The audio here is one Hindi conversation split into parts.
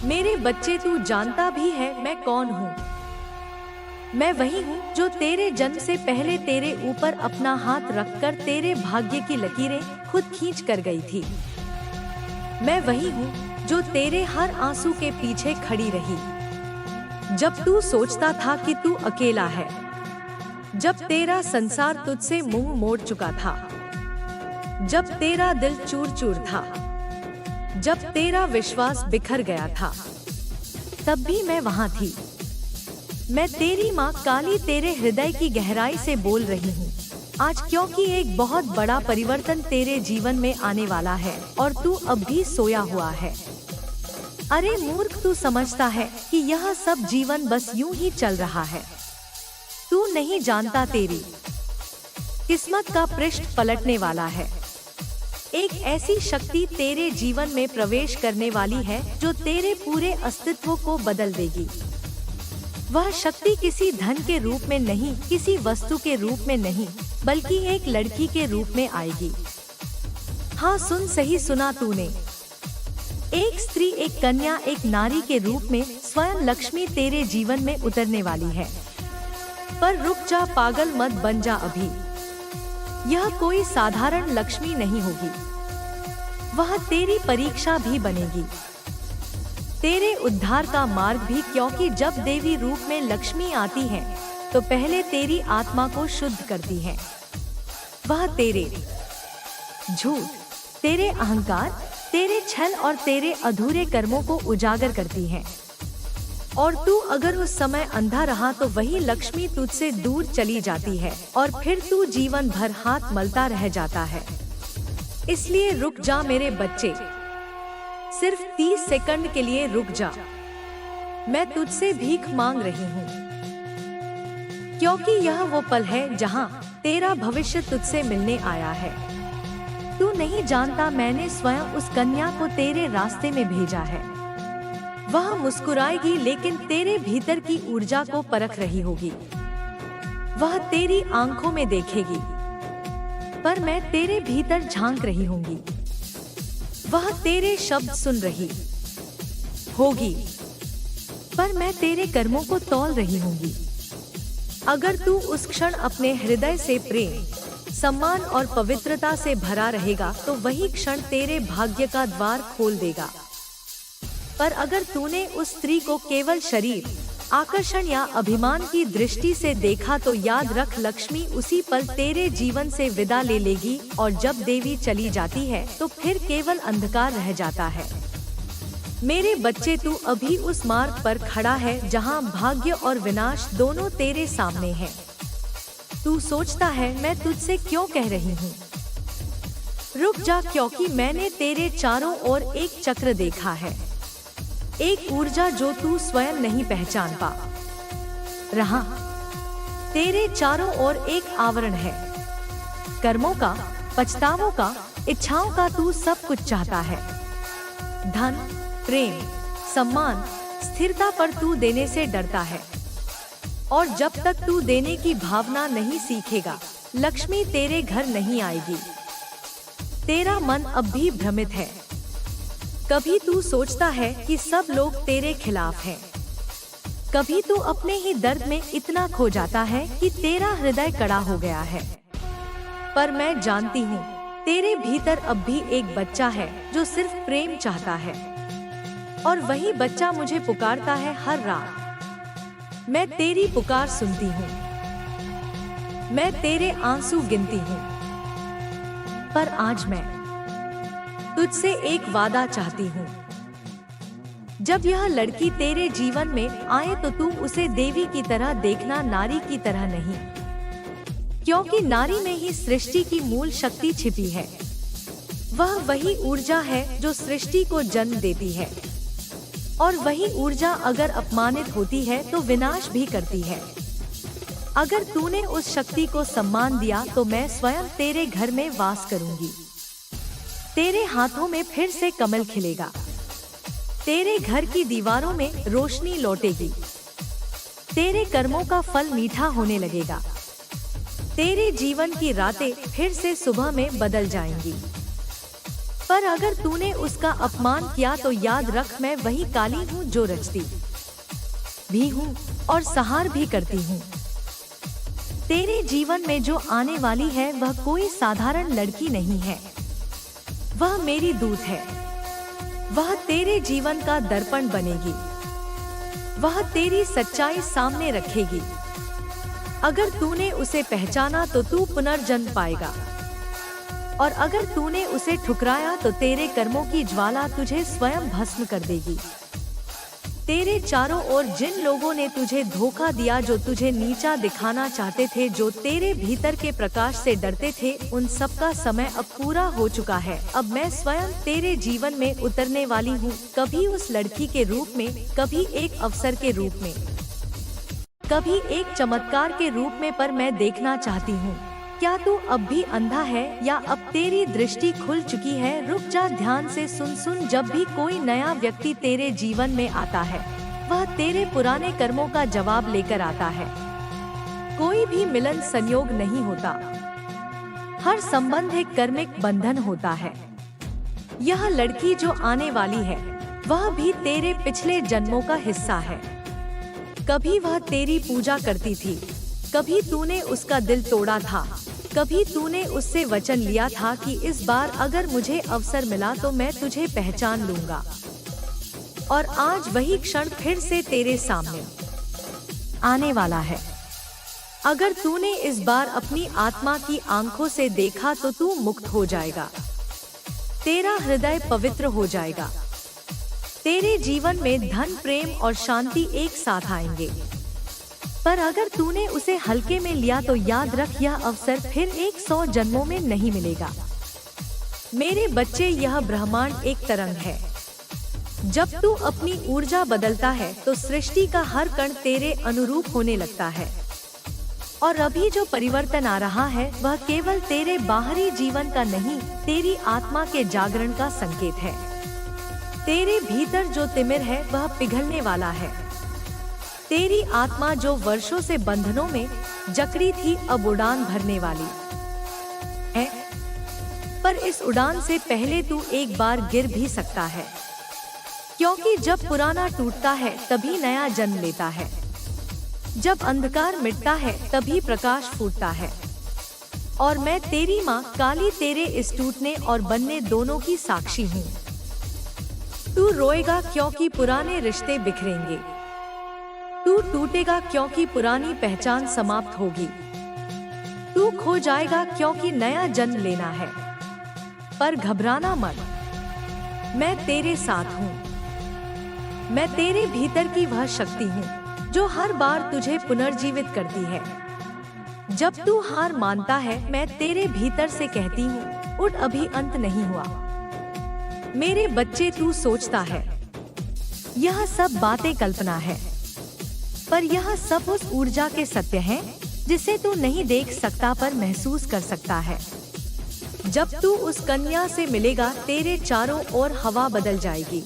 मेरे बच्चे, तू जानता भी है मैं कौन हूँ? मैं वही हूँ जो तेरे जन्म से पहले तेरे ऊपर अपना हाथ रखकर तेरे भाग्य की लकीरें खुद खींच कर गई थी। मैं वही हूँ जो तेरे हर आंसू के पीछे खड़ी रही, जब तू सोचता था कि तू अकेला है, जब तेरा संसार तुझसे मुंह मोड़ चुका था, जब तेरा दिल चूर चूर था, जब तेरा विश्वास बिखर गया था, तब भी मैं वहां थी। मैं तेरी माँ काली तेरे हृदय की गहराई से बोल रही हूँ आज, क्योंकि एक बहुत बड़ा परिवर्तन तेरे जीवन में आने वाला है और तू अब भी सोया हुआ है। अरे मूर्ख, तू समझता है कि यह सब जीवन बस यूं ही चल रहा है। तू नहीं जानता तेरी किस्मत का पृष्ठ पलटने वाला है। एक ऐसी शक्ति तेरे जीवन में प्रवेश करने वाली है जो तेरे पूरे अस्तित्व को बदल देगी। वह शक्ति किसी धन के रूप में नहीं, किसी वस्तु के रूप में नहीं, बल्कि एक लड़की के रूप में आएगी। हाँ, सुन, सही सुना तूने। एक स्त्री, एक कन्या, एक नारी के रूप में स्वयं लक्ष्मी तेरे जीवन में उतरने वाली है। पर रुक जा, पागल मत बन जा अभी। यह कोई साधारण लक्ष्मी नहीं होगी, वह तेरी परीक्षा भी बनेगी, तेरे उद्धार का मार्ग भी, क्योंकि जब देवी रूप में लक्ष्मी आती है तो पहले तेरी आत्मा को शुद्ध करती है। वह तेरे झूठ, तेरे अहंकार, तेरे छल और तेरे अधूरे कर्मों को उजागर करती है। और तू अगर उस समय अंधा रहा तो वही लक्ष्मी तुझसे दूर चली जाती है और फिर तू जीवन भर हाथ मलता रह जाता है। इसलिए रुक जा मेरे बच्चे, सिर्फ 30 सेकंड के लिए रुक जा। मैं तुझसे भीख मांग रही हूँ, क्योंकि यह वो पल है जहाँ तेरा भविष्य तुझसे मिलने आया है। तू नहीं जानता, मैंने स्वयं उस कन्या को तेरे रास्ते में भेजा है। वह मुस्कुराएगी लेकिन तेरे भीतर की ऊर्जा को परख रही होगी। वह तेरी आंखों में देखेगी, पर मैं तेरे भीतर झांक रही होंगी। वह तेरे शब्द सुन रही होगी, पर मैं तेरे कर्मों को तौल रही होंगी। अगर तू उस क्षण अपने हृदय से प्रेम, सम्मान और पवित्रता से भरा रहेगा तो वही क्षण तेरे भाग्य का द्वार खोल देगा। पर अगर तूने उस स्त्री को केवल शरीर, आकर्षण या अभिमान की दृष्टि से देखा तो याद रख, लक्ष्मी उसी पल तेरे जीवन से विदा ले लेगी और जब देवी चली जाती है तो फिर केवल अंधकार रह जाता है। मेरे बच्चे, तू अभी उस मार्ग पर खड़ा है जहां भाग्य और विनाश दोनों तेरे सामने हैं। तू सोचता है मैं तुझसे क्यों कह रही हूँ? रुक जा, क्योंकि मैंने तेरे चारों ओर एक चक्र देखा है, एक ऊर्जा जो तू स्वयं नहीं पहचान पा रहा। तेरे चारों ओर एक आवरण है, कर्मों का, पछतावों का, इच्छाओं का। तू सब कुछ चाहता है, धन, प्रेम, सम्मान, स्थिरता, पर तू देने से डरता है। और जब तक तू देने की भावना नहीं सीखेगा, लक्ष्मी तेरे घर नहीं आएगी। तेरा मन अब भी भ्रमित है। कभी तू सोचता है कि सब लोग तेरे खिलाफ हैं। कभी तू अपने ही दर्द में इतना खो जाता है कि तेरा हृदय कड़ा हो गया है। पर मैं जानती हूँ, तेरे भीतर अब भी एक बच्चा है जो सिर्फ प्रेम चाहता है, और वही बच्चा मुझे पुकारता है हर रात। मैं तेरी पुकार सुनती हूँ, मैं तेरे आंसू गिनती हूँ। पर आज मैं तुझसे एक वादा चाहती हूँ। जब यह लड़की तेरे जीवन में आए तो तू उसे देवी की तरह देखना, नारी की तरह नहीं, क्योंकि नारी में ही सृष्टि की मूल शक्ति छिपी है। वह वही ऊर्जा है जो सृष्टि को जन्म देती है, और वही ऊर्जा अगर अपमानित होती है तो विनाश भी करती है। अगर तूने उस शक्ति को सम्मान दिया तो मैं स्वयं तेरे घर में वास करूंगी। तेरे हाथों में फिर से कमल खिलेगा, तेरे घर की दीवारों में रोशनी लौटेगी, तेरे कर्मों का फल मीठा होने लगेगा, तेरे जीवन की रातें फिर से सुबह में बदल जाएंगी। पर अगर तूने उसका अपमान किया तो याद रख, मैं वही काली हूँ जो रचती भी हूँ और संहार भी करती हूँ। तेरे जीवन में जो आने वाली है वह कोई साधारण लड़की नहीं है, वह मेरी दूत है। वह तेरे जीवन का दर्पण बनेगी, वह तेरी सच्चाई सामने रखेगी। अगर तूने उसे पहचाना तो तू पुनर्जन्म पाएगा, और अगर तूने उसे ठुकराया तो तेरे कर्मों की ज्वाला तुझे स्वयं भस्म कर देगी। तेरे चारों ओर जिन लोगों ने तुझे धोखा दिया, जो तुझे नीचा दिखाना चाहते थे, जो तेरे भीतर के प्रकाश से डरते थे, उन सब का समय अब पूरा हो चुका है। अब मैं स्वयं तेरे जीवन में उतरने वाली हूँ, कभी उस लड़की के रूप में, कभी एक अवसर के रूप में, कभी एक चमत्कार के रूप में, पर मैं देखना चाहती हूँ। क्या तू अब भी अंधा है या अब तेरी दृष्टि खुल चुकी है? रुक जा, ध्यान से सुन। जब भी कोई नया व्यक्ति तेरे जीवन में आता है, वह तेरे पुराने कर्मों का जवाब लेकर आता है। कोई भी मिलन संयोग नहीं होता, हर संबंध एक कर्मिक बंधन होता है। यह लड़की जो आने वाली है, वह भी तेरे पिछले जन्मों का हिस्सा है। कभी वह तेरी पूजा करती थी, कभी तूने उसका दिल तोड़ा था, कभी तूने उससे वचन लिया था कि इस बार अगर मुझे अवसर मिला तो मैं तुझे पहचान लूंगा। और आज वही क्षण फिर से तेरे सामने आने वाला है। अगर तूने इस बार अपनी आत्मा की आंखों से देखा तो तू मुक्त हो जाएगा, तेरा हृदय पवित्र हो जाएगा। तेरे जीवन में धन, प्रेम और शांति एक साथ आएंगे। पर अगर तूने उसे हल्के में लिया तो याद रख, यह अवसर फिर 100 जन्मों में नहीं मिलेगा। मेरे बच्चे, यह ब्रह्मांड एक तरंग है। जब तू अपनी ऊर्जा बदलता है तो सृष्टि का हर कण तेरे अनुरूप होने लगता है। और अभी जो परिवर्तन आ रहा है वह केवल तेरे बाहरी जीवन का नहीं, तेरी आत्मा के जागरण का संकेत है। तेरे भीतर जो तिमिर है वह पिघलने वाला है। तेरी आत्मा जो वर्षों से बंधनों में जकड़ी थी, अब उड़ान भरने वाली है। पर इस उड़ान से पहले तू एक बार गिर भी सकता है, क्योंकि जब पुराना टूटता है तभी नया जन्म लेता है। जब अंधकार मिटता है तभी प्रकाश फूटता है। और मैं तेरी माँ काली तेरे इस टूटने और बनने दोनों की साक्षी हूँ। तू रोएगा क्योंकि पुराने रिश्ते बिखरेंगे, तू टूटेगा क्योंकि पुरानी पहचान समाप्त होगी, तू खो जाएगा क्योंकि नया जन्म लेना है। पर घबराना मत, मैं तेरे साथ हूँ। मैं तेरे भीतर की वह शक्ति हूँ जो हर बार तुझे पुनर्जीवित करती है। जब तू हार मानता है, मैं तेरे भीतर से कहती हूँ, उठ, अभी अंत नहीं हुआ। मेरे बच्चे, तू सोचता है यह सब बातें कल्पना है, पर यह सब उस ऊर्जा के सत्य हैं जिसे तू नहीं देख सकता पर महसूस कर सकता है। जब तू उस कन्या से मिलेगा, तेरे चारों ओर हवा बदल जाएगी,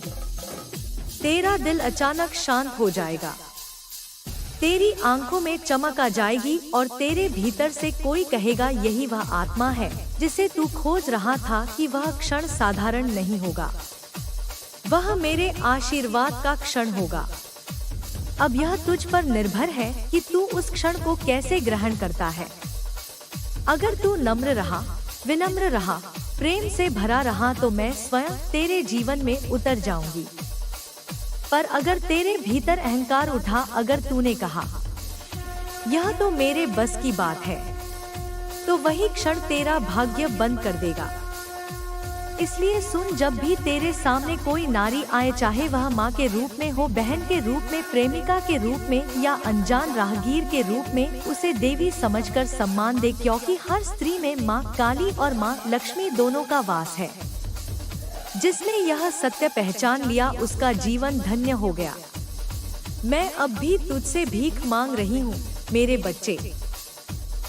तेरा दिल अचानक शांत हो जाएगा, तेरी आंखों में चमक आ जाएगी और तेरे भीतर से कोई कहेगा, यही वह आत्मा है जिसे तू खोज रहा था। कि वह क्षण साधारण नहीं होगा, वह मेरे आशीर्वाद का क्षण होगा। अब यह तुझ पर निर्भर है कि तू उस क्षण को कैसे ग्रहण करता है। अगर तू नम्र रहा, विनम्र रहा, प्रेम से भरा रहा तो मैं स्वयं तेरे जीवन में उतर जाऊंगी। पर अगर तेरे भीतर अहंकार उठा, अगर तूने कहा यह तो मेरे बस की बात है, तो वही क्षण तेरा भाग्य बंद कर देगा। इसलिए सुन, जब भी तेरे सामने कोई नारी आए, चाहे वह माँ के रूप में हो, बहन के रूप में, प्रेमिका के रूप में या अनजान राहगीर के रूप में, उसे देवी समझकर सम्मान दे, क्योंकि हर स्त्री में माँ काली और माँ लक्ष्मी दोनों का वास है। जिसने यह सत्य पहचान लिया उसका जीवन धन्य हो गया। मैं अब भी तुझसे भीख मांग रही हूँ मेरे बच्चे,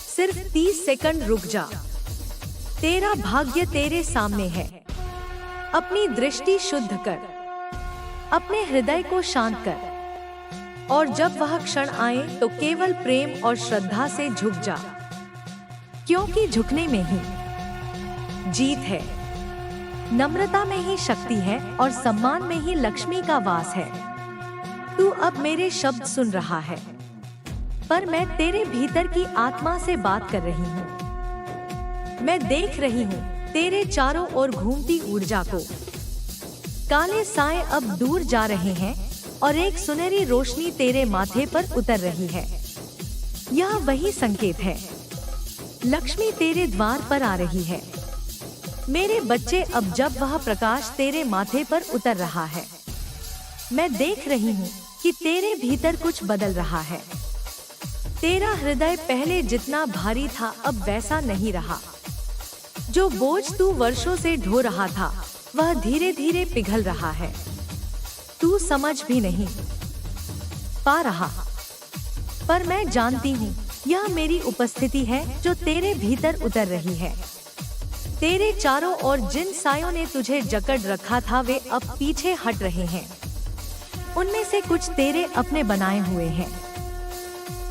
सिर्फ 30 सेकंड रुक जा, तेरा भाग्य तेरे सामने है। अपनी दृष्टि शुद्ध कर, अपने हृदय को शांत कर, और जब वह क्षण आए तो केवल प्रेम और श्रद्धा से झुक जा, क्योंकि झुकने में ही जीत है। नम्रता में ही शक्ति है और सम्मान में ही लक्ष्मी का वास है। तू अब मेरे शब्द सुन रहा है, पर मैं तेरे भीतर की आत्मा से बात कर रही हूँ। मैं देख रही हूँ तेरे चारों ओर घूमती ऊर्जा को। काले साए अब दूर जा रहे हैं और एक सुनहरी रोशनी तेरे माथे पर उतर रही है। यह वही संकेत है, लक्ष्मी तेरे द्वार पर आ रही है। मेरे बच्चे, अब जब वह प्रकाश तेरे माथे पर उतर रहा है, मैं देख रही हूँ कि तेरे भीतर कुछ बदल रहा है। तेरा हृदय पहले जितना भारी था अब वैसा नहीं रहा। जो बोझ तू वर्षों से ढो रहा था वह धीरे धीरे पिघल रहा है। तू समझ भी नहीं पा रहा, पर मैं जानती हूँ यह मेरी उपस्थिति है जो तेरे भीतर उतर रही है। तेरे चारों ओर जिन सायों ने तुझे जकड़ रखा था वे अब पीछे हट रहे हैं। उनमें से कुछ तेरे अपने बनाए हुए हैं।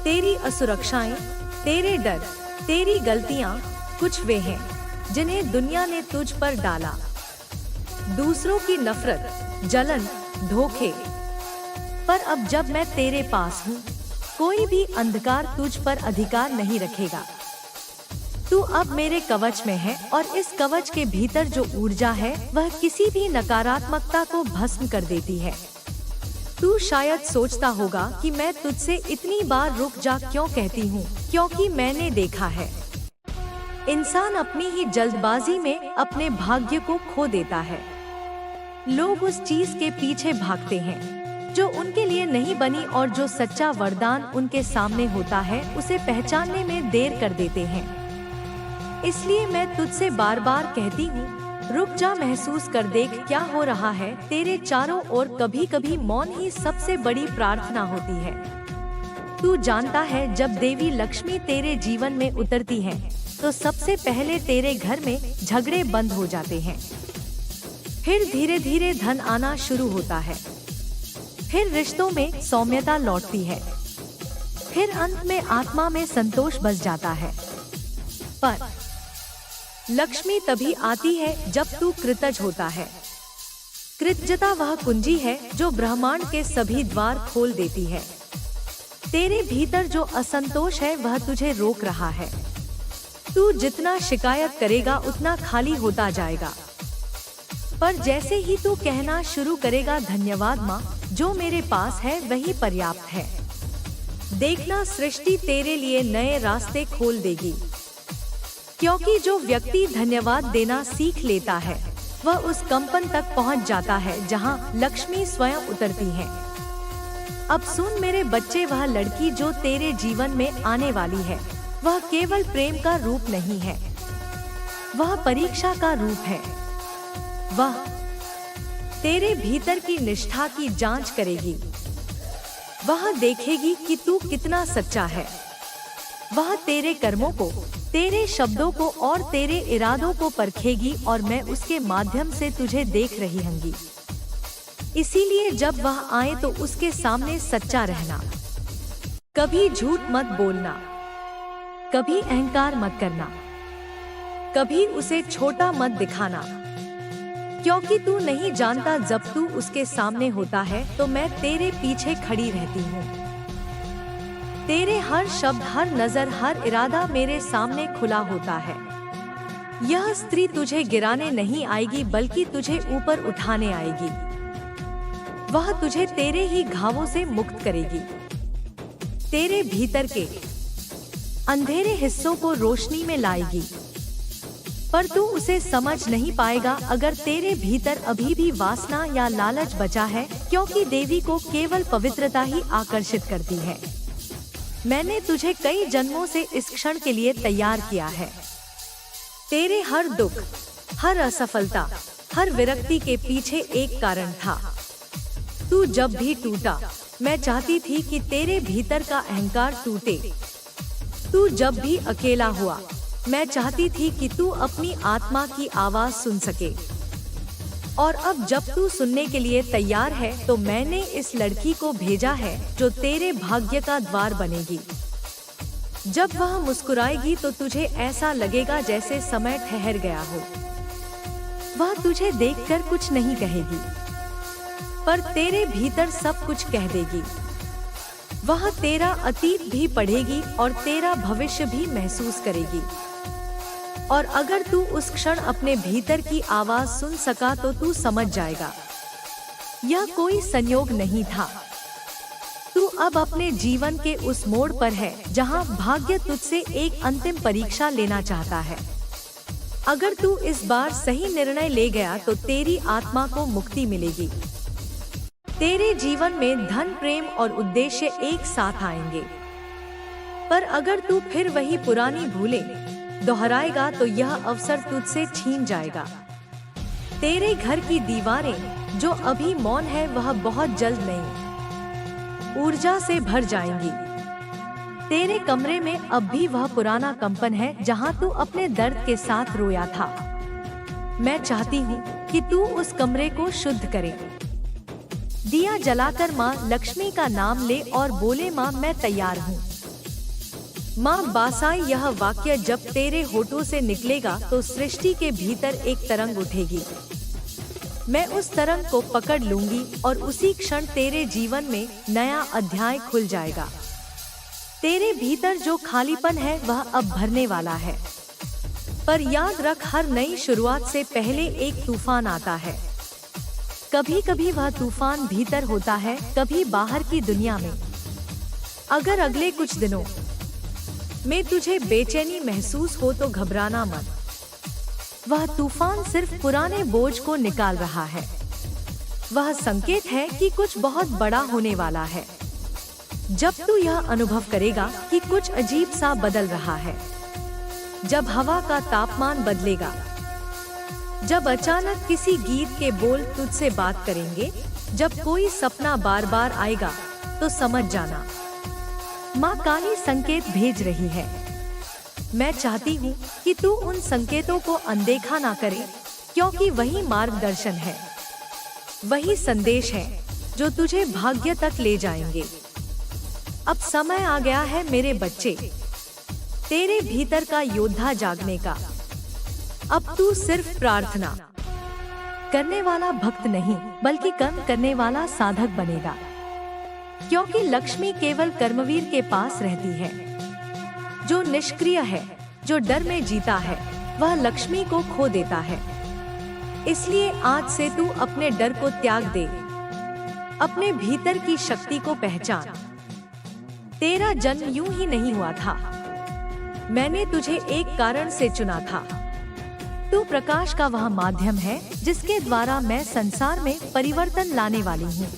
तेरी असुरक्षाएं, तेरे डर, तेरी गलतियां कुछ वे हैं जिन्हें दुनिया ने तुझ पर डाला। दूसरों की नफरत, जलन, धोखे। पर अब जब मैं तेरे पास हूँ, कोई भी अंधकार तुझ पर अधिकार नहीं रखेगा। तू अब मेरे कवच में है और इस कवच के भीतर जो ऊर्जा है वह किसी भी नकारात्मकता को भस्म कर देती है। तू शायद सोचता होगा कि मैं तुझसे इतनी बार रुक जा क्यों कहती हूँ, क्योंकि मैंने देखा है इंसान अपनी ही जल्दबाजी में अपने भाग्य को खो देता है। लोग उस चीज के पीछे भागते हैं जो उनके लिए नहीं बनी और जो सच्चा वरदान उनके सामने होता है उसे पहचानने में देर कर देते हैं। इसलिए मैं तुझसे बार बार कहती हूँ, रुक जा, महसूस कर देख क्या हो रहा है तेरे चारों ओर। कभी कभी मौन ही सबसे बड़ी प्रार्थना होती है। तू जानता है, जब देवी लक्ष्मी तेरे जीवन में उतरती है तो सबसे पहले तेरे घर में झगड़े बंद हो जाते हैं। फिर धीरे धीरे धन आना शुरू होता है। फिर रिश्तों में सौम्यता लौटती है। फिर अंत में आत्मा में संतोष बस जाता है। पर लक्ष्मी तभी आती है जब तू कृतज्ञ होता है। कृतज्ञता वह कुंजी है जो ब्रह्मांड के सभी द्वार खोल देती है। तेरे भीतर जो असंतोष है वह तुझे रोक रहा है। तू जितना शिकायत करेगा उतना खाली होता जाएगा। पर जैसे ही तू कहना शुरू करेगा, धन्यवाद माँ, जो मेरे पास है वही पर्याप्त है, देखना सृष्टि तेरे लिए नए रास्ते खोल देगी। क्योंकि जो व्यक्ति धन्यवाद देना सीख लेता है वह उस कंपन तक पहुंच जाता है जहां लक्ष्मी स्वयं उतरती है। अब सुन मेरे बच्चे, वह लड़की जो तेरे जीवन में आने वाली है वह केवल प्रेम का रूप नहीं है, वह परीक्षा का रूप है। वह तेरे भीतर की निष्ठा की जांच करेगी। वह देखेगी कि तू कितना सच्चा है। वह तेरे कर्मों को, तेरे शब्दों को और तेरे इरादों को परखेगी और मैं उसके माध्यम से तुझे देख रही हूँगी। इसीलिए जब वह आए तो उसके सामने सच्चा रहना। कभी झूठ मत बोलना, कभी अहंकार मत करना, कभी उसे छोटा मत दिखाना। क्योंकि तू नहीं जानता, जब तू उसके सामने होता है तो मैं तेरे पीछे खड़ी रहती हूँ। तेरे हर शब्द, हर नजर, हर इरादा मेरे सामने खुला होता है। यह स्त्री तुझे गिराने नहीं आएगी बल्कि तुझे ऊपर उठाने आएगी। वह तुझे तेरे ही घावों से मुक्त करेगी। तेरे भीतर के अंधेरे हिस्सों को रोशनी में लाएगी। पर तू उसे समझ नहीं पाएगा अगर तेरे भीतर अभी भी वासना या लालच बचा है, क्योंकि देवी को केवल पवित्रता ही आकर्षित करती है। मैंने तुझे कई जन्मों से इस क्षण के लिए तैयार किया है। तेरे हर दुख, हर असफलता, हर विरक्ति के पीछे एक कारण था। तू जब भी टूटा, मैं चाहती थी कि तेरे भीतर का अहंकार टूटे। तू जब भी अकेला हुआ, मैं चाहती थी कि तू अपनी आत्मा की आवाज सुन सके। और अब जब तू सुनने के लिए तैयार है तो मैंने इस लड़की को भेजा है जो तेरे भाग्य का द्वार बनेगी। जब वह मुस्कुराएगी तो तुझे ऐसा लगेगा जैसे समय ठहर गया हो। वह तुझे देखकर कुछ नहीं कहेगी, पर तेरे भीतर सब कुछ कह देगी। वह तेरा अतीत भी पढ़ेगी और तेरा भविष्य भी महसूस करेगी। और अगर तू उस क्षण अपने भीतर की आवाज सुन सका तो तू समझ जाएगा, यह कोई संयोग नहीं था। तू अब अपने जीवन के उस मोड़ पर है जहां भाग्य तुझसे एक अंतिम परीक्षा लेना चाहता है। अगर तू इस बार सही निर्णय ले गया तो तेरी आत्मा को मुक्ति मिलेगी। तेरे जीवन में धन, प्रेम और उद्देश्य एक साथ आएंगे। पर अगर तू फिर वही पुरानी भूलें दोहराएगा तो यह अवसर तुझसे छीन जाएगा। तेरे घर की दीवारें जो अभी मौन है वह बहुत जल्द नई ऊर्जा से भर जाएंगी। तेरे कमरे में अब भी वह पुराना कंपन है जहां तू अपने दर्द के साथ रोया था। मैं चाहती हूँ कि तू उस कमरे को शुद्ध करे। दिया जलाकर माँ लक्ष्मी का नाम ले और बोले, माँ मैं तैयार हूँ। माँ बासाई, यह वाक्य जब तेरे होठों से निकलेगा तो सृष्टि के भीतर एक तरंग उठेगी। मैं उस तरंग को पकड़ लूंगी और उसी क्षण तेरे जीवन में नया अध्याय खुल जाएगा। तेरे भीतर जो खालीपन है वह अब भरने वाला है। पर याद रख, हर नई शुरुआत से पहले एक तूफान आता है। कभी कभी वह तूफान भीतर होता है, कभी बाहर की दुनिया में। अगर अगले कुछ दिनों में तुझे बेचैनी महसूस हो तो घबराना मत। वह तूफान सिर्फ पुराने बोझ को निकाल रहा है। वह संकेत है कि कुछ बहुत बड़ा होने वाला है। जब तू यह अनुभव करेगा कि कुछ अजीब सा बदल रहा है, जब हवा का तापमान बदलेगा, जब अचानक किसी गीत के बोल तुझसे बात करेंगे, जब कोई सपना बार बार आएगा, तो समझ जाना माँ काली संकेत भेज रही है। मैं चाहती हूँ कि तू उन संकेतों को अनदेखा ना करे, क्योंकि वही मार्गदर्शन है, वही संदेश है जो तुझे भाग्य तक ले जाएंगे। अब समय आ गया है मेरे बच्चे, तेरे भीतर का योद्धा जागने का। अब तू सिर्फ प्रार्थना करने वाला भक्त नहीं, बल्कि कर्म करने वाला साधक बनेगा। क्योंकि लक्ष्मी केवल कर्मवीर के पास रहती है। जो निष्क्रिय है, जो डर में जीता है, वह लक्ष्मी को खो देता है। इसलिए आज से तू अपने डर को त्याग दे, अपने भीतर की शक्ति को पहचान। तेरा जन्म यूं ही नहीं हुआ था। मैंने तुझे एक कारण से चुना था। तू प्रकाश का वह माध्यम है जिसके द्वारा मैं संसार में परिवर्तन लाने वाली हूँ।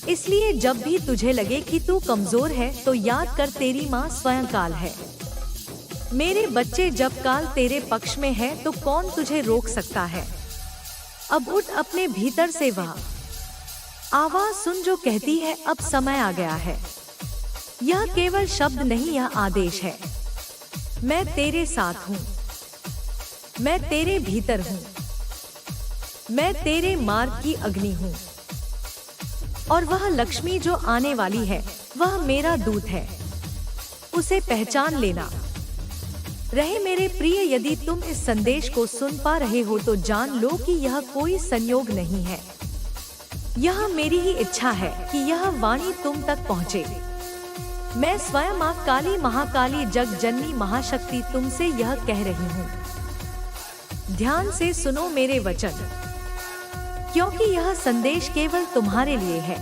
इसलिए जब भी तुझे लगे कि तू कमजोर है तो याद कर, तेरी माँ स्वयं काल है। मेरे बच्चे, जब काल तेरे पक्ष में है तो कौन तुझे रोक सकता है। अब उठ, अपने भीतर से वह आवाज सुन जो कहती है, अब समय आ गया है। यह केवल शब्द नहीं, यह आदेश है। मैं तेरे साथ हूँ, मैं तेरे भीतर हूँ, मैं तेरे मार्ग की अग्नि हूँ। और वह लक्ष्मी जो आने वाली है वह मेरा दूत है, उसे पहचान लेना। रहे मेरे प्रिय, यदि तुम इस संदेश को सुन पा रहे हो तो जान लो कि यह कोई संयोग नहीं है। यह मेरी ही इच्छा है कि यह वाणी तुम तक पहुँचे। मैं स्वयं माँ काली, महाकाली, जग जननी महाशक्ति तुमसे यह कह रही हूँ। ध्यान से सुनो मेरे वचन, क्योंकि यह संदेश केवल तुम्हारे लिए है।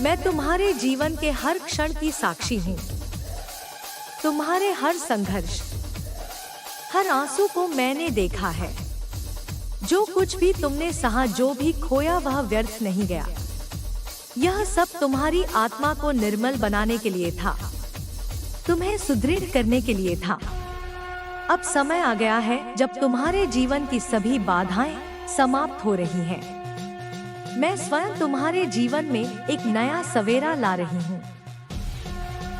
मैं तुम्हारे जीवन के हर क्षण की साक्षी हूँ। तुम्हारे हर संघर्ष, हर आंसू को मैंने देखा है। जो कुछ भी तुमने सहा, जो भी खोया, वह व्यर्थ नहीं गया। यह सब तुम्हारी आत्मा को निर्मल बनाने के लिए था, तुम्हें सुदृढ़ करने के लिए था। अब समय आ गया है जब तुम्हारे जीवन की सभी बाधाएं समाप्त हो रही हैं। मैं स्वयं तुम्हारे जीवन में एक नया सवेरा ला रही हूँ।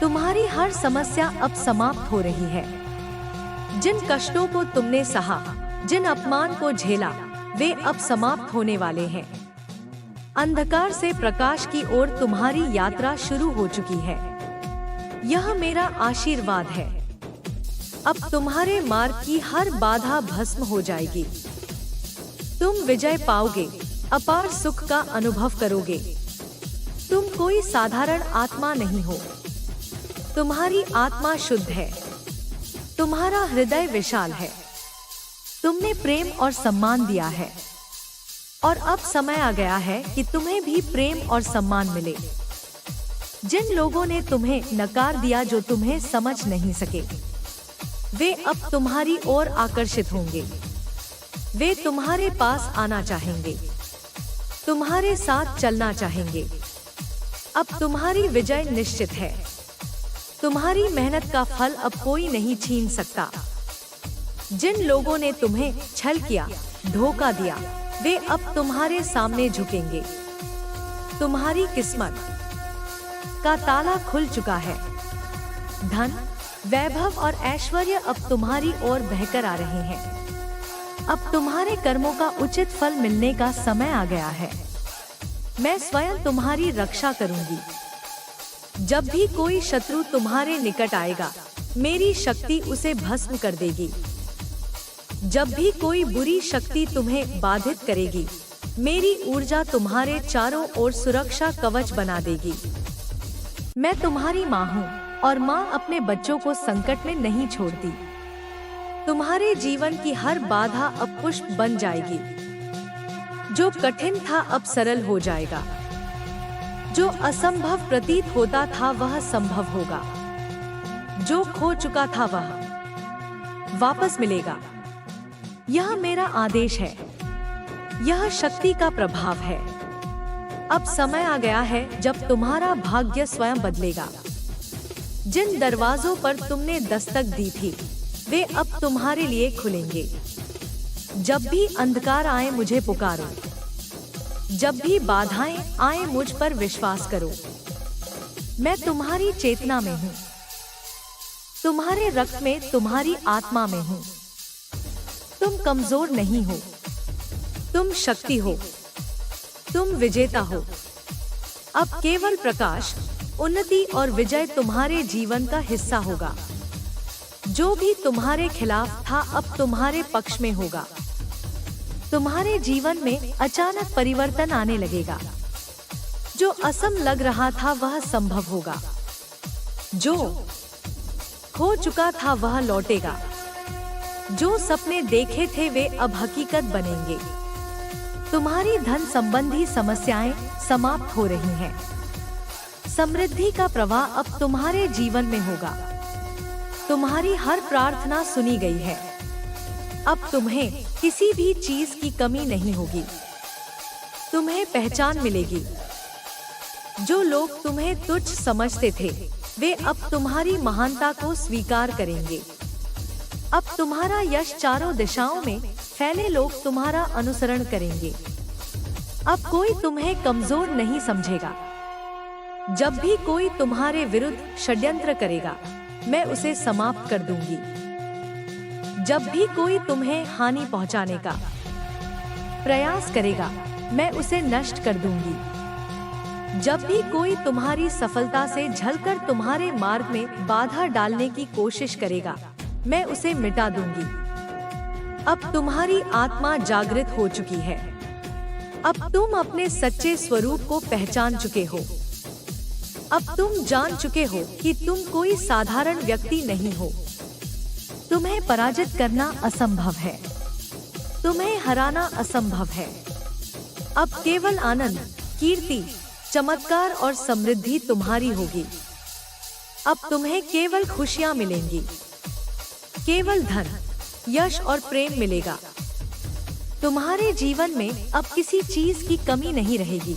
तुम्हारी हर समस्या अब समाप्त हो रही है। जिन कष्टों को तुमने सहा, जिन अपमान को झेला, वे अब समाप्त होने वाले हैं। अंधकार से प्रकाश की ओर तुम्हारी यात्रा शुरू हो चुकी है। यह मेरा आशीर्वाद है। अब तुम्हारे मार्ग की हर बाधा भस्म हो जाएगी। तुम विजय पाओगे, अपार सुख का अनुभव करोगे। तुम कोई साधारण आत्मा नहीं हो, तुम्हारी आत्मा शुद्ध है, तुम्हारा हृदय विशाल है, तुमने प्रेम और सम्मान दिया है, और अब समय आ गया है कि तुम्हें भी प्रेम और सम्मान मिले। जिन लोगों ने तुम्हें नकार दिया, जो तुम्हें समझ नहीं सके, वे अब तुम्हारी ओर आकर्षित होंगे। वे तुम्हारे पास आना चाहेंगे, तुम्हारे साथ चलना चाहेंगे। अब तुम्हारी विजय निश्चित है। तुम्हारी मेहनत का फल अब कोई नहीं छीन सकता। जिन लोगों ने तुम्हें छल किया, धोखा दिया, वे अब तुम्हारे सामने झुकेंगे। तुम्हारी किस्मत का ताला खुल चुका है। धन, वैभव और ऐश्वर्य अब तुम्हारी ओर बहकर आ रहे हैं। अब तुम्हारे कर्मों का उचित फल मिलने का समय आ गया है। मैं स्वयं तुम्हारी रक्षा करूंगी। जब भी कोई शत्रु तुम्हारे निकट आएगा, मेरी शक्ति उसे भस्म कर देगी। जब भी कोई बुरी शक्ति तुम्हें बाधित करेगी, मेरी ऊर्जा तुम्हारे चारों ओर सुरक्षा कवच बना देगी। मैं तुम्हारी माँ हूँ, और माँ अपने बच्चों को संकट में नहीं छोड़ती। तुम्हारे जीवन की हर बाधा अब पुष्प बन जाएगी। जो कठिन था अब सरल हो जाएगा। जो असंभव प्रतीत होता था वह संभव होगा। जो खो चुका था वह वापस मिलेगा। यह मेरा आदेश है। यह शक्ति का प्रभाव है। अब समय आ गया है जब तुम्हारा भाग्य स्वयं बदलेगा। जिन दरवाजों पर तुमने दस्तक दी थी, वे अब तुम्हारे लिए खुलेंगे। जब भी अंधकार आए मुझे पुकारो। जब भी बाधाएं आए मुझ पर विश्वास करो। मैं तुम्हारी चेतना में हूँ, तुम्हारे रक्त में, तुम्हारी आत्मा में हूँ। तुम कमजोर नहीं हो, तुम शक्ति हो, तुम विजेता हो। अब केवल प्रकाश, उन्नति और विजय तुम्हारे जीवन का हिस्सा होगा। जो भी तुम्हारे खिलाफ था अब तुम्हारे पक्ष में होगा। तुम्हारे जीवन में अचानक परिवर्तन आने लगेगा। जो असंभव लग रहा था वह संभव होगा। जो खो चुका था वह लौटेगा। जो सपने देखे थे वे अब हकीकत बनेंगे। तुम्हारी धन संबंधी समस्याएं समाप्त हो रही हैं। समृद्धि का प्रवाह अब तुम्हारे जीवन में होगा। तुम्हारी हर प्रार्थना सुनी गई है। अब तुम्हें किसी भी चीज की कमी नहीं होगी। तुम्हें पहचान मिलेगी। जो लोग तुम्हें तुच्छ समझते थे, वे अब तुम्हारी महानता को स्वीकार करेंगे। अब तुम्हारा यश चारों दिशाओं में फैले, लोग तुम्हारा अनुसरण करेंगे। अब कोई तुम्हें कमजोर नहीं समझेगा। जब भी कोई तुम्हारे विरुद्ध षड्यंत्र करेगा, मैं उसे समाप्त कर दूंगी। जब भी कोई तुम्हें हानि पहुंचाने का प्रयास करेगा, मैं उसे नष्ट कर दूंगी। जब भी कोई तुम्हारी सफलता से झलकर तुम्हारे मार्ग में बाधा डालने की कोशिश करेगा, मैं उसे मिटा दूंगी। अब तुम्हारी आत्मा जागृत हो चुकी है। अब तुम अपने सच्चे स्वरूप को पहचान चुके हो। अब तुम जान चुके हो कि तुम कोई साधारण व्यक्ति नहीं हो। तुम्हें पराजित करना असंभव है। तुम्हें हराना असंभव है। अब केवल आनंद, कीर्ति, चमत्कार और समृद्धि तुम्हारी होगी। अब तुम्हें केवल खुशियां मिलेंगी। केवल धन, यश और प्रेम मिलेगा। तुम्हारे जीवन में अब किसी चीज की कमी नहीं रहेगी।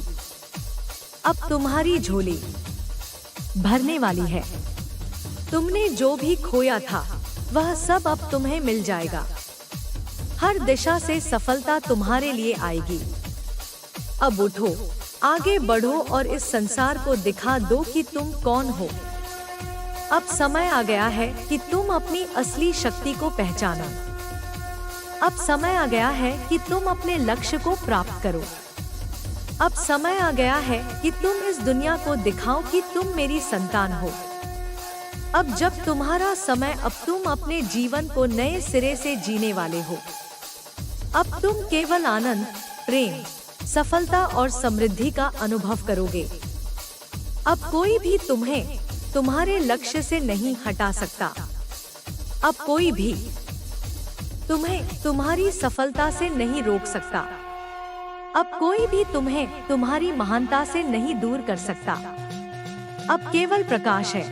अब तुम्हारी झोली भरने वाली है। तुमने जो भी खोया था, वह सब अब तुम्हें मिल जाएगा। हर दिशा से सफलता तुम्हारे लिए आएगी। अब उठो, आगे बढ़ो और इस संसार को दिखा दो कि तुम कौन हो। अब समय आ गया है कि तुम अपनी असली शक्ति को पहचानो। अब समय आ गया है कि तुम अपने लक्ष्य को प्राप्त करो। अब समय आ गया है कि तुम इस दुनिया को दिखाओ कि तुम मेरी संतान हो। अब जब तुम्हारा समय, अब तुम अपने जीवन को नए सिरे से जीने वाले हो। अब तुम केवल आनंद, प्रेम, सफलता और समृद्धि का अनुभव करोगे। अब कोई भी तुम्हें तुम्हारे लक्ष्य से नहीं हटा सकता। अब कोई भी तुम्हें तुम्हारी सफलता से नहीं रोक सकता। अब कोई भी तुम्हें तुम्हारी महानता से नहीं दूर कर सकता। अब केवल प्रकाश है,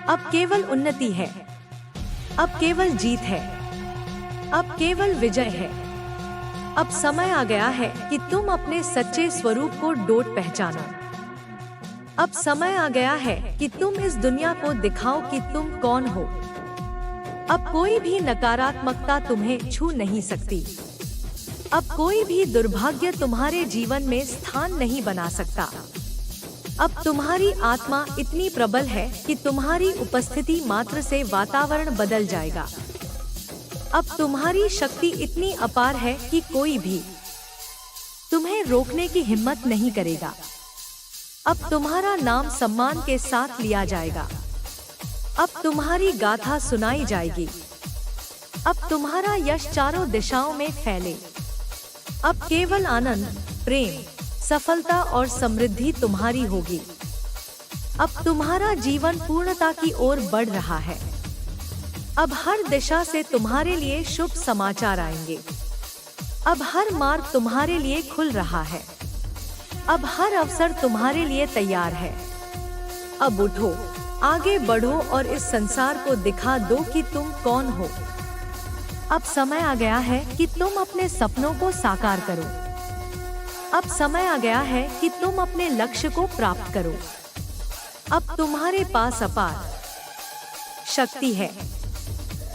अब केवल उन्नति है, अब केवल जीत है, अब केवल विजय है। अब समय आ गया है कि तुम अपने सच्चे स्वरूप को डोट पहचानो। अब समय आ गया है कि तुम इस दुनिया को दिखाओ कि तुम कौन हो। अब कोई भी नकारात्मकता तुम्हें छू नहीं सकती। अब कोई भी दुर्भाग्य तुम्हारे जीवन में स्थान नहीं बना सकता। अब तुम्हारी आत्मा इतनी प्रबल है कि तुम्हारी उपस्थिति मात्र से वातावरण बदल जाएगा। अब तुम्हारी शक्ति इतनी अपार है कि कोई भी तुम्हें रोकने की हिम्मत नहीं करेगा। अब तुम्हारा नाम सम्मान के साथ लिया जाएगा। अब तुम्हारी गाथा सुनाई जाएगी। अब तुम्हारा यश चारों दिशाओं में फैले। अब केवल आनंद, प्रेम, सफलता और समृद्धि तुम्हारी होगी। अब तुम्हारा जीवन पूर्णता की ओर बढ़ रहा है। अब हर दिशा से तुम्हारे लिए शुभ समाचार आएंगे। अब हर मार्ग तुम्हारे लिए खुल रहा है। अब हर अवसर तुम्हारे लिए तैयार है। अब उठो, आगे बढ़ो और इस संसार को दिखा दो कि तुम कौन हो। अब समय आ गया है कि तुम अपने सपनों को साकार करो। अब समय आ गया है कि तुम अपने लक्ष्य को प्राप्त करो। अब तुम्हारे पास अपार शक्ति है।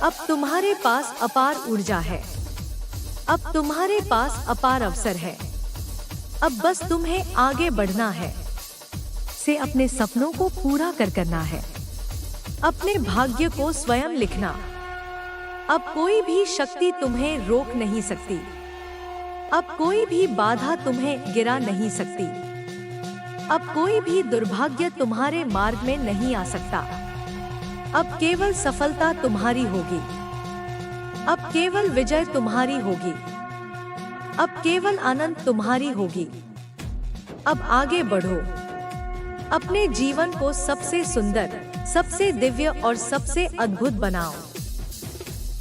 अब तुम्हारे पास अपार ऊर्जा है। अब तुम्हारे पास अपार अवसर है। अब बस तुम्हें आगे बढ़ना है, से अपने सपनों को पूरा करना है, अपने भाग्य को स्वयं लिखना। अब कोई भी शक्ति तुम्हें रोक नहीं सकती। अब कोई भी बाधा तुम्हें गिरा नहीं सकती। अब कोई भी दुर्भाग्य तुम्हारे मार्ग में नहीं आ सकता। अब केवल सफलता तुम्हारी होगी। अब केवल विजय तुम्हारी होगी। अब केवल आनंद तुम्हारी होगी। अब आगे बढ़ो, अपने जीवन को सबसे सुंदर, सबसे दिव्य और सबसे अद्भुत बनाओ।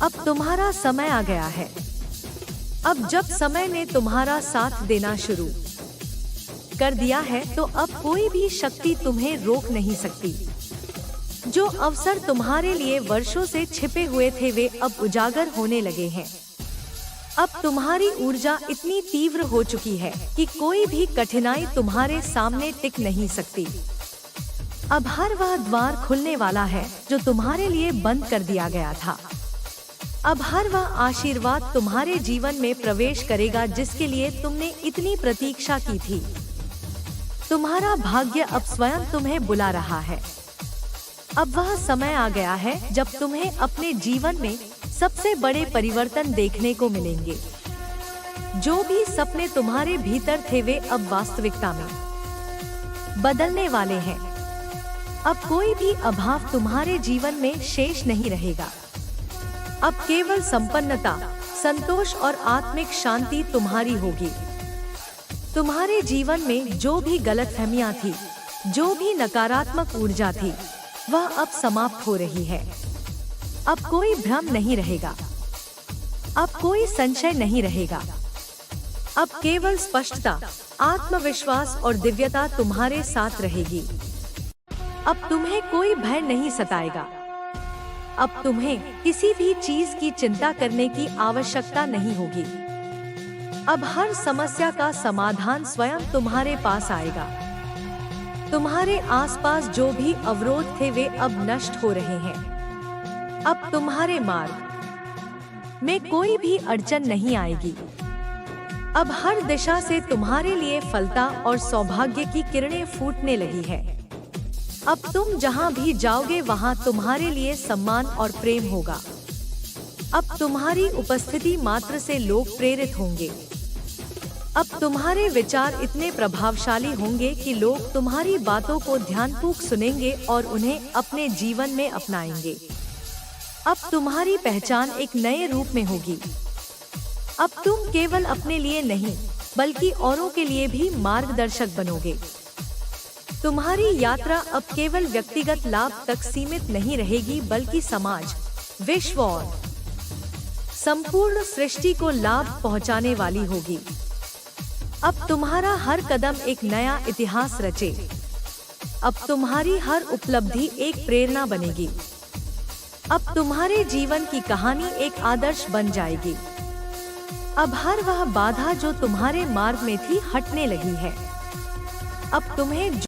अब तुम्हारा समय आ गया है। अब जब समय ने तुम्हारा साथ देना शुरू कर दिया है तो अब कोई भी शक्ति तुम्हें रोक नहीं सकती। जो अवसर तुम्हारे लिए वर्षों से छिपे हुए थे वे अब उजागर होने लगे हैं। अब तुम्हारी ऊर्जा इतनी तीव्र हो चुकी है कि कोई भी कठिनाई तुम्हारे सामने टिक नहीं सकती। अब हर वह द्वार खुलने वाला है जो तुम्हारे लिए बंद कर दिया गया था। अब हर वह आशीर्वाद तुम्हारे जीवन में प्रवेश करेगा जिसके लिए तुमने इतनी प्रतीक्षा की थी। तुम्हारा भाग्य अब स्वयं तुम्हें बुला रहा है। अब वह समय आ गया है जब तुम्हें अपने जीवन में सबसे बड़े परिवर्तन देखने को मिलेंगे। जो भी सपने तुम्हारे भीतर थे वे अब वास्तविकता में बदलने वाले हैं। अब कोई भी अभाव तुम्हारे जीवन में शेष नहीं रहेगा। अब केवल संपन्नता, संतोष और आत्मिक शांति तुम्हारी होगी। तुम्हारे जीवन में जो भी गलतफहमियां थी, जो भी नकारात्मक ऊर्जा थी, वह अब समाप्त हो रही है। अब कोई भ्रम नहीं रहेगा। अब कोई संशय नहीं रहेगा। अब केवल स्पष्टता, आत्मविश्वास और दिव्यता तुम्हारे साथ रहेगी। अब तुम्हें कोई भय नहीं सताएगा। अब तुम्हें किसी भी चीज की चिंता करने की आवश्यकता नहीं होगी। अब हर समस्या का समाधान स्वयं तुम्हारे पास आएगा। तुम्हारे आसपास जो भी अवरोध थे वे अब नष्ट हो रहे हैं। अब तुम्हारे मार्ग में कोई भी अड़चन नहीं आएगी। अब हर दिशा से तुम्हारे लिए फलता और सौभाग्य की किरणें फूटने लगी है। अब तुम जहां भी जाओगे वहां तुम्हारे लिए सम्मान और प्रेम होगा। अब तुम्हारी उपस्थिति मात्र से लोग प्रेरित होंगे। अब तुम्हारे विचार इतने प्रभावशाली होंगे कि लोग तुम्हारी बातों को ध्यानपूर्वक सुनेंगे और उन्हें अपने जीवन में अपनाएंगे। अब तुम्हारी पहचान एक नए रूप में होगी। अब तुम केवल अपने लिए नहीं, बल्कि औरों के लिए भी मार्गदर्शक बनोगे। तुम्हारी यात्रा अब केवल व्यक्तिगत लाभ तक सीमित नहीं रहेगी, बल्कि समाज, विश्व और संपूर्ण सृष्टि को लाभ पहुंचाने वाली होगी। अब तुम्हारा हर कदम एक नया इतिहास रचे। अब तुम्हारी हर उपलब्धि एक प्रेरणा बनेगी। अब तुम्हारे जीवन की कहानी एक आदर्श बन जाएगी। अब हर वह बाधा जो तुम्हारे मार्ग में थी हटने लगी है। अब तुम्हें